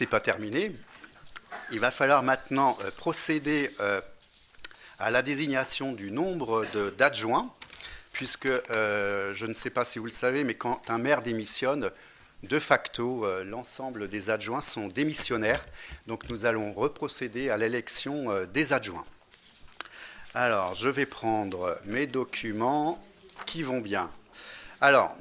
c'est pas terminé. Il va falloir maintenant procéder à la désignation du nombre d'adjoints, puisque je ne sais pas si vous le savez, mais quand un maire démissionne, de facto, l'ensemble des adjoints sont démissionnaires. Donc nous allons reprocéder à l'élection des adjoints. Alors, je vais prendre mes documents qui vont bien. Alors,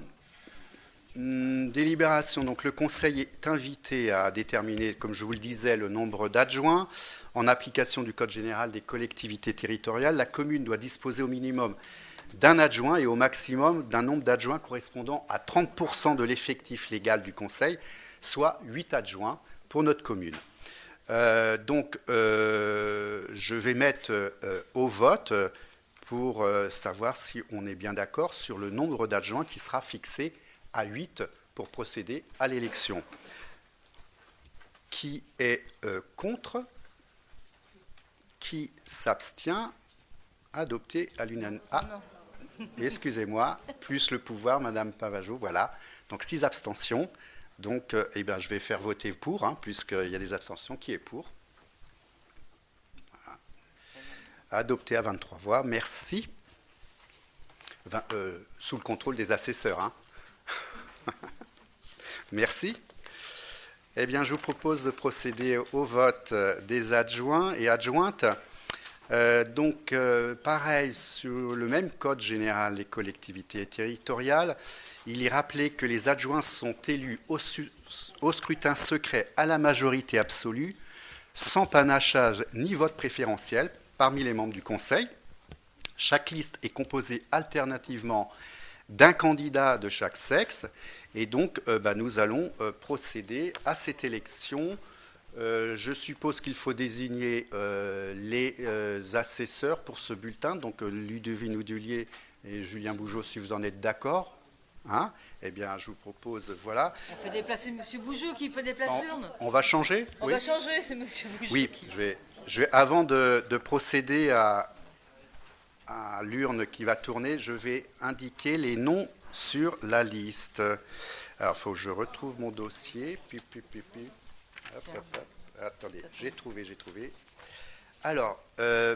délibération. Donc le Conseil est invité à déterminer, comme je vous le disais, le nombre d'adjoints. En application du Code général des collectivités territoriales, la commune doit disposer au minimum d'un adjoint et au maximum d'un nombre d'adjoints correspondant à 30% de l'effectif légal du Conseil, soit 8 adjoints pour notre commune. Je vais mettre au vote pour savoir si on est bien d'accord sur le nombre d'adjoints qui sera fixé à 8 pour procéder à l'élection. Qui est contre? Qui s'abstient? Adopté à l'unanimité. Ah, excusez-moi, plus le pouvoir, Madame Pavageau, voilà. Donc 6 abstentions. Donc je vais faire voter pour, puisqu'il y a des abstentions. Qui est pour? Voilà. Adopté à 23 voix. Merci. Sous le contrôle des assesseurs. Merci. Eh bien, je vous propose de procéder au vote des adjoints et adjointes. Pareil, sur le même Code général des collectivités territoriales, il est rappelé que les adjoints sont élus au scrutin secret à la majorité absolue, sans panachage ni vote préférentiel parmi les membres du Conseil. Chaque liste est composée alternativement d'un candidat de chaque sexe. Et donc, nous allons procéder à cette élection. Je suppose qu'il faut désigner les assesseurs pour ce bulletin. Donc, Ludovine Houdulier et Julien Bougeot, si vous en êtes d'accord. Eh bien, je vous propose, voilà. On fait déplacer M. Bougeot qui fait déplacer l'urne. On va changer? On va changer, c'est M. Bougeot. Oui, avant de procéder à l'urne qui va tourner, je vais indiquer les noms sur la liste. Alors, il faut que je retrouve mon dossier. Hop. Attendez, j'ai trouvé. Alors,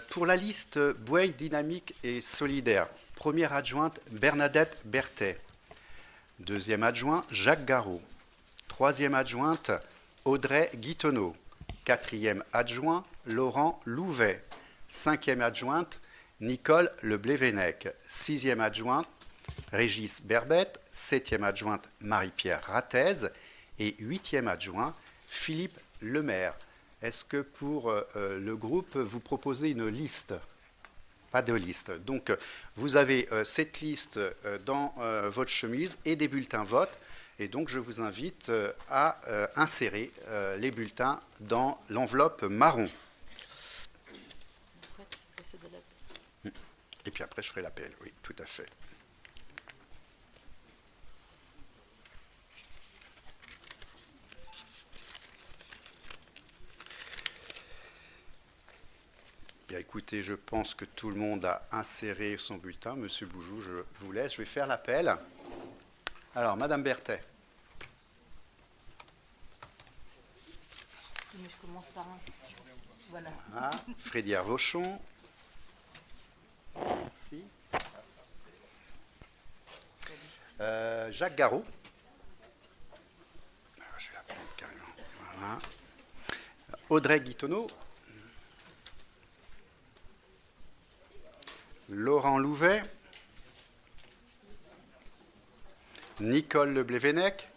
pour la liste Boueil Dynamique et Solidaire, première adjointe Bernadette Berthet. Deuxième adjoint Jacques Garot. Troisième adjointe Audrey Guitonneau. Quatrième adjoint Laurent Louvet. Cinquième adjointe Nicole Leblévenec. Sixième adjointe Régis Berbette. Septième adjointe Marie-Pierre Rattez. Et huitième adjoint Philippe Lemaire. Est-ce que pour le groupe, vous proposez une liste? Pas de liste. Donc, vous avez cette liste dans votre chemise et des bulletins vote. Et donc, je vous invite à insérer les bulletins dans l'enveloppe marron. Et puis après, je ferai l'appel. Oui, tout à fait. Bien, écoutez, je pense que tout le monde a inséré son bulletin. Monsieur Bougeot, je vous laisse. Je vais faire l'appel. Alors, Madame Berthet. Mais je commence par un. Voilà. Frédéric Vauchon. Merci. Jacques Garot. Je vais la prendre carrément. Voilà. Audrey Guitonneau. Laurent Louvet. Nicole Leblévenec.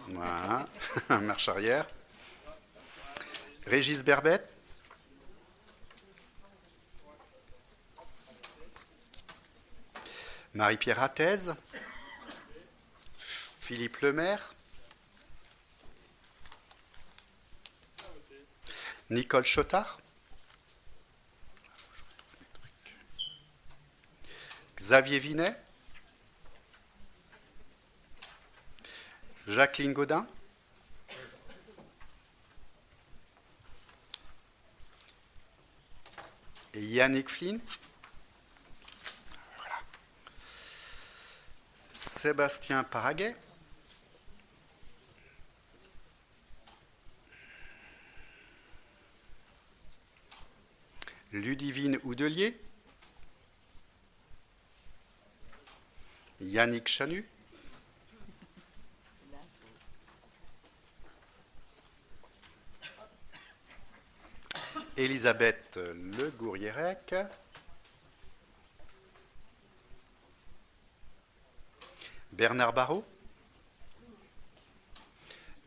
Voilà. Marche arrière. Régis Berbette. Marie-Pierre Rattez. Philippe Lemaire. Nicole Chotard. Xavier Vinet. Jacqueline Gaudin. Et Yannick Flynn. Voilà. Sébastien Paraguet. Ludivine Houdelier, Yannick Chanu, Elisabeth Le Gourriérec, Bernard Barrault,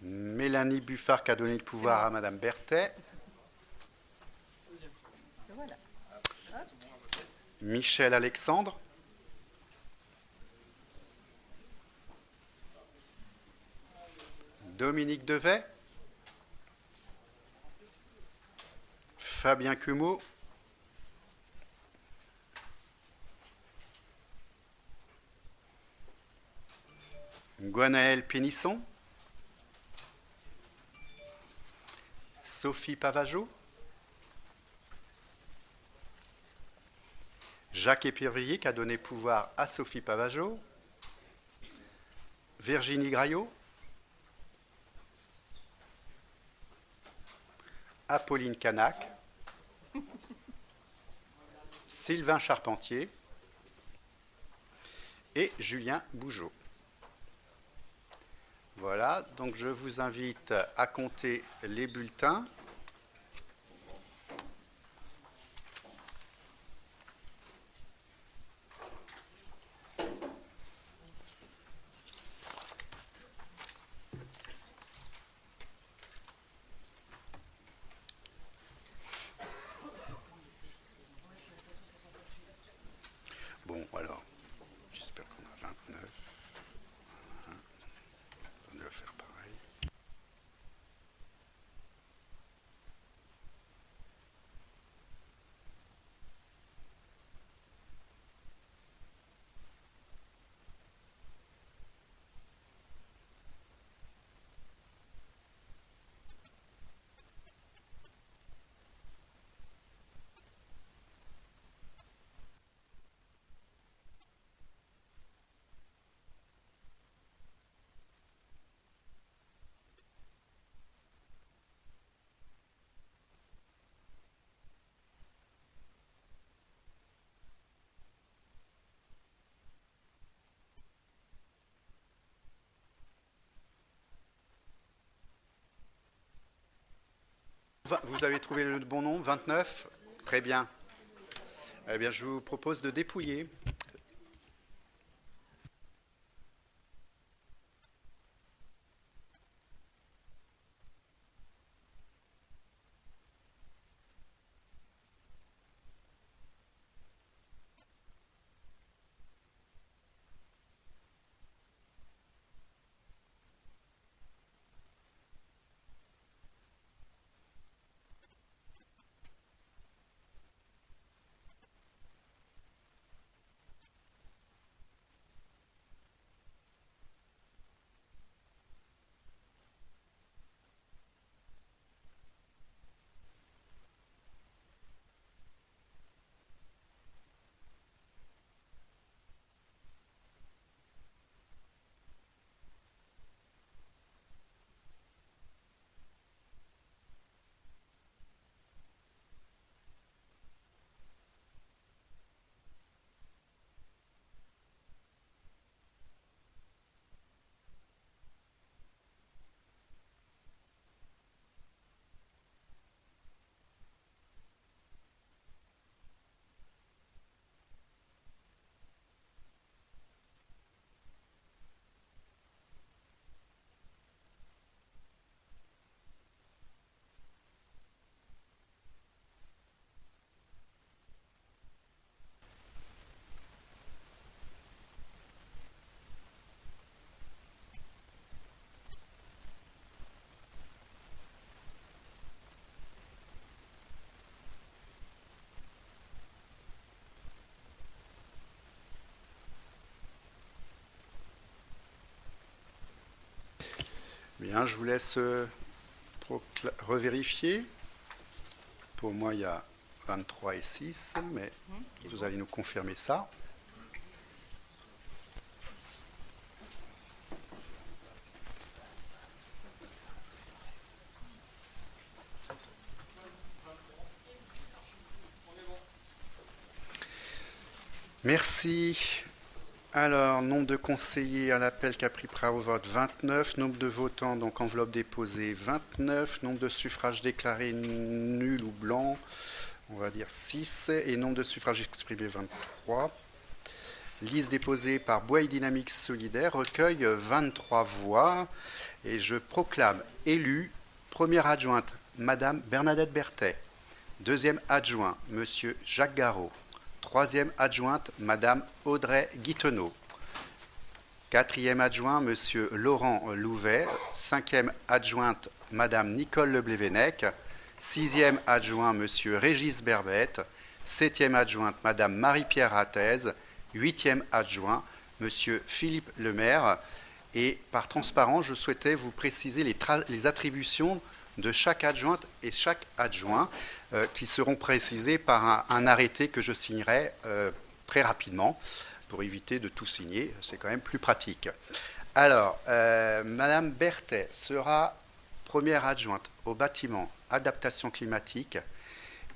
Mélanie Buffard qui a donné le pouvoir à Madame Berthet, Voilà. Michel Alexandre, Dominique Devet, Fabien Cumeau, Gwenaëlle Pénisson, Sophie Pavageau, Jacques Épervier qui a donné pouvoir à Sophie Pavageau, Virginie Graillot, Apolline Canac, Sylvain Charpentier et Julien Bougeot. Voilà, donc je vous invite à compter les bulletins. Bon, alors, j'espère qu'on a 29. On va faire pareil. Vous avez trouvé le bon nom, 29? Très bien. Eh bien, je vous propose de dépouiller. Bien, je vous laisse revérifier. Pour moi, il y a 23 et 6, mais vous allez nous confirmer ça. Merci. Alors, nombre de conseillers à l'appel qui a pris part au vote, 29. Nombre de votants, donc enveloppe déposée, 29. Nombre de suffrages déclarés nuls ou blancs, on va dire 6. Et nombre de suffrages exprimés, 23. Liste déposée par Bouaye Dynamique Solidaire recueille 23 voix. Et je proclame élue première adjointe, Madame Bernadette Berthet. Deuxième adjoint, Monsieur Jacques Garot. Troisième adjointe, Madame Audrey Guittenot. Quatrième adjoint, Monsieur Laurent Louvet. Cinquième adjointe, Madame Nicole Leblévenec. Sixième adjoint, Monsieur Régis Berbette. Septième adjointe, Madame Marie-Pierre Rattez. Huitième adjoint, Monsieur Philippe Lemaire. Et par transparence, je souhaitais vous préciser les attributions de chaque adjointe et chaque adjoint qui seront précisées par un arrêté que je signerai très rapidement pour éviter de tout signer. C'est quand même plus pratique. Alors, Madame Berthet sera première adjointe au bâtiment adaptation climatique.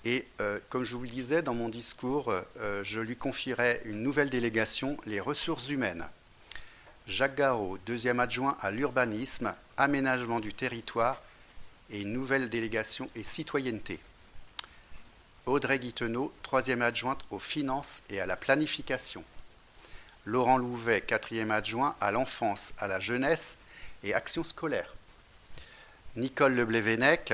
Et comme je vous le disais dans mon discours, je lui confierai une nouvelle délégation, les ressources humaines. Jacques Garot, deuxième adjoint à l'urbanisme, aménagement du territoire et une nouvelle délégation et citoyenneté. Audrey Guittenot, troisième adjointe aux finances et à la planification. Laurent Louvet, quatrième adjoint à l'enfance, à la jeunesse et action scolaire. Nicole Leblévenec,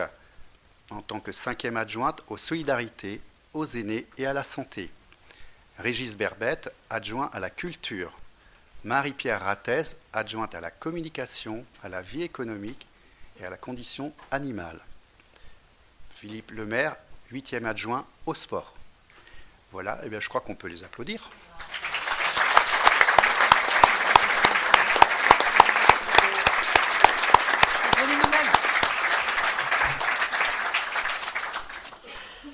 en tant que cinquième adjointe aux solidarités, aux aînés et à la santé. Régis Berbette, adjoint à la culture. Marie-Pierre Rattez, adjointe à la communication, à la vie économique et à la condition animale. Philippe Lemaire, huitième adjoint au sport. Voilà, et bien je crois qu'on peut les applaudir.